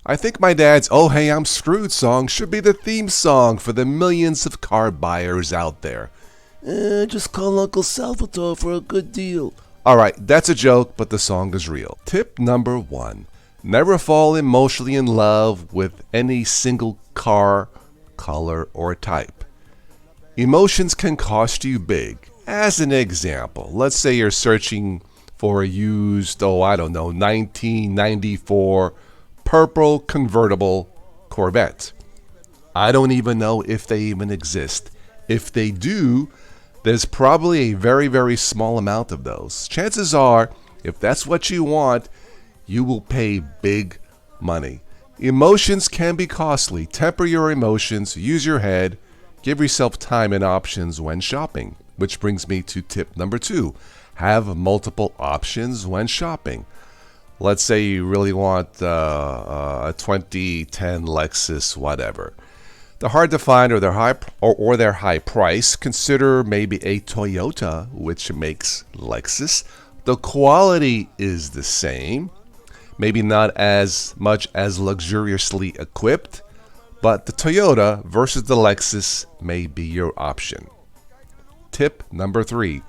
I think my dad's "Oh Hey I'm Screwed" song should be the theme song for the millions of car buyers out there. Just call Uncle Salvatore for a good deal. Alright, that's a joke, but the song is real. Tip number 1. Never fall emotionally in love with any single car, color, or type. Emotions can cost you big. As an example, let's say you're searching for a used, 1994 purple convertible Corvette. I don't even know if they even exist. If they do, there's probably a very, very small amount of those. Chances are, if that's what you want, you will pay big money. Emotions can be costly. Temper your emotions, use your head, give yourself time and options when shopping. Which brings me to tip number 2. Have multiple options when shopping. Let's say you really want a 2010 Lexus, whatever. They're hard to find or they're high price. Consider maybe a Toyota, which makes Lexus. The quality is the same. Maybe not as much as luxuriously equipped, but the Toyota versus the Lexus may be your option. Tip number 3.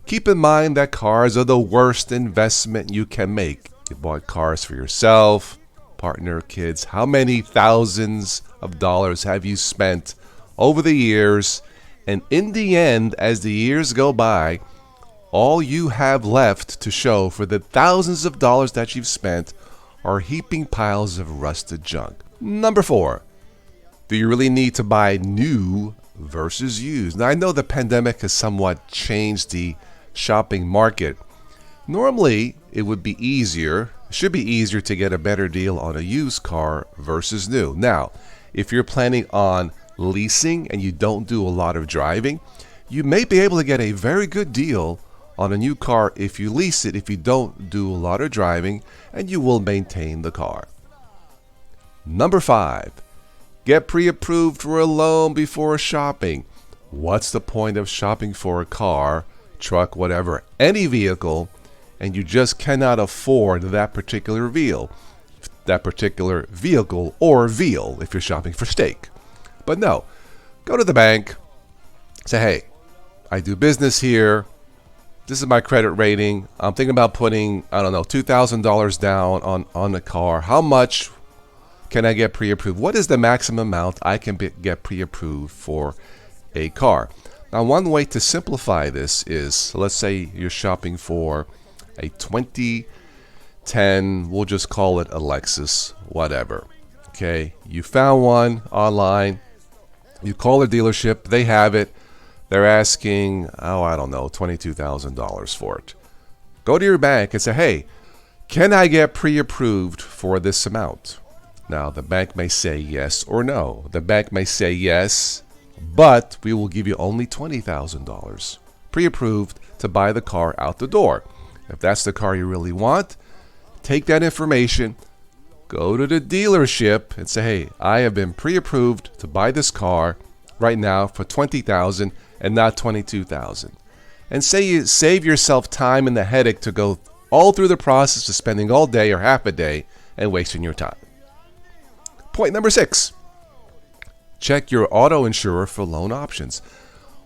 Keep in mind that cars are the worst investment you can make. You bought cars for yourself, partner, kids. How many thousands of dollars have you spent over the years? And in the end, as the years go by, all you have left to show for the thousands of dollars that you've spent are heaping piles of rusted junk. Number 4. Do you really need to buy new versus used? Now, I know the pandemic has somewhat changed the shopping market. Normally, it should be easier to get a better deal on a used car versus new. Now, if you're planning on leasing and you don't do a lot of driving, you may be able to get a very good deal on a new car if you lease it, if you don't do a lot of driving, and you will maintain the car. Number 5. Get pre-approved for a loan before shopping. What's the point of shopping for a car, truck, whatever, any vehicle, and you just cannot afford that particular vehicle or veal if you're shopping for steak? But no, go to the bank, say, hey, I do business here. This is my credit rating. I'm thinking about putting, $2,000 down on the car. How much can I get pre-approved? What is the maximum amount I can get pre-approved for a car? Now, one way to simplify this is, let's say you're shopping for a 2010, we'll just call it a Lexus, whatever. Okay, you found one online. You call the dealership, they have it. They're asking, $22,000 for it. Go to your bank and say, hey, can I get pre-approved for this amount? Now, the bank may say yes or no. The bank may say yes, but we will give you only $20,000 pre-approved to buy the car out the door. If that's the car you really want, take that information, go to the dealership and say, hey, I have been pre-approved to buy this car right now for $20,000 and not $22,000. And say you save yourself time and the headache to go all through the process of spending all day or half a day and wasting your time. Point number 6. Check your auto insurer for loan options.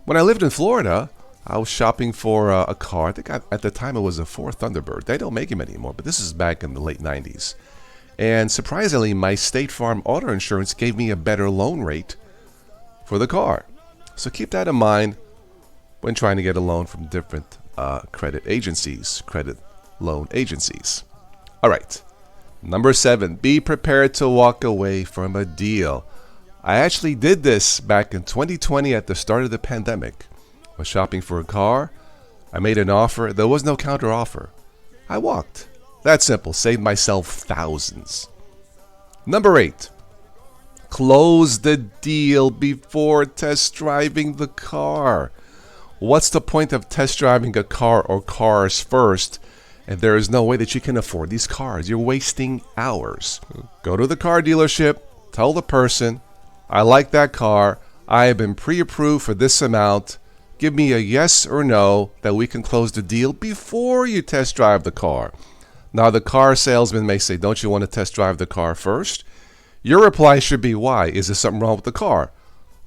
When I lived in Florida, I was shopping for a car. I think at the time it was a Ford Thunderbird. They don't make them anymore, but this is back in the late 90s. And surprisingly, my State Farm auto insurance gave me a better loan rate for the car. So keep that in mind when trying to get a loan from different credit loan agencies. All right. Number 7, be prepared to walk away from a deal. I actually did this back in 2020 at the start of the pandemic. I was shopping for a car. I made an offer. There was no counter offer. I walked. That simple. Saved myself thousands. Number 8, close the deal before test driving the car. What's the point of test driving a car or cars first if there is no way that you can afford these cars? You're wasting hours. Go to the car dealership. Tell the person, I like that car. I have been pre-approved for this amount. Give me a yes or no that we can close the deal before you test drive the car. Now, the car salesman may say, don't you want to test drive the car first? Your reply should be, why? Is there something wrong with the car?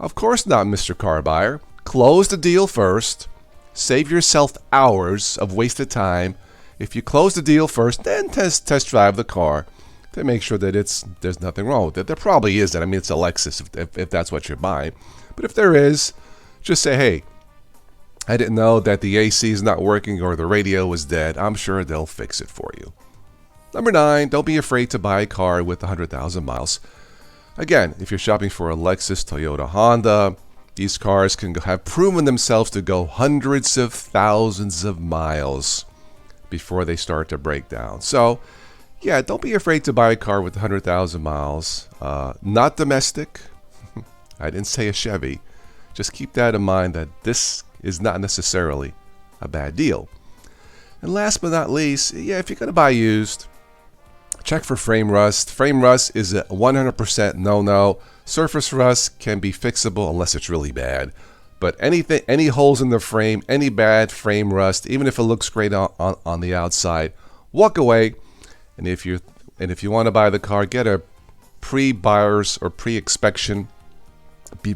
Of course not, Mr. Car Buyer. Close the deal first. Save yourself hours of wasted time. If you close the deal first, then test drive the car to make sure that there's nothing wrong with it. There probably isn't. I mean, it's a Lexus if that's what you're buying. But if there is, just say, hey, I didn't know that the AC is not working or the radio is dead. I'm sure they'll fix it for you. Number 9, don't be afraid to buy a car with 100,000 miles. Again, if you're shopping for a Lexus, Toyota, Honda, these cars can have proven themselves to go hundreds of thousands of miles before they start to break down. So, yeah, don't be afraid to buy a car with 100,000 miles. Not domestic. I didn't say a Chevy. Just keep that in mind that this is not necessarily a bad deal. And last but not least, yeah, if you're going to buy used, check for frame rust. Frame rust is a 100% no-no. Surface rust can be fixable unless it's really bad. But any holes in the frame, any bad frame rust, even if it looks great on the outside, walk away. And if you want to buy the car, get a pre-buyer's or pre-inspection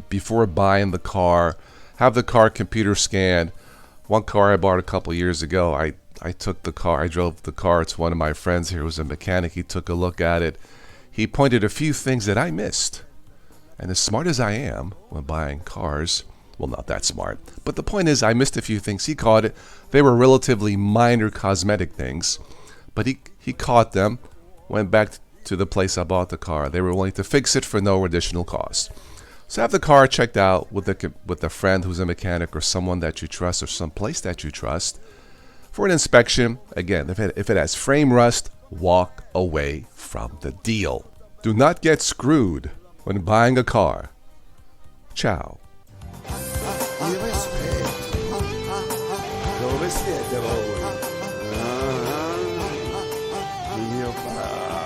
before buying the car. Have the car computer scanned. One car I bought a couple years ago, I took the car, I drove the car to one of my friends here who was a mechanic. He took a look at it. He pointed a few things that I missed. And as smart as I am when buying cars, well, not that smart, but the point is I missed a few things. He caught it. They were relatively minor cosmetic things, but he caught them, went back to the place I bought the car. They were willing to fix it for no additional cost. So have the car checked out with a friend who's a mechanic or someone that you trust or some place that you trust for an inspection. Again, if it has frame rust, walk away from the deal. Do not get screwed when buying a car. Ciao. Dove siete voi? Mio padre.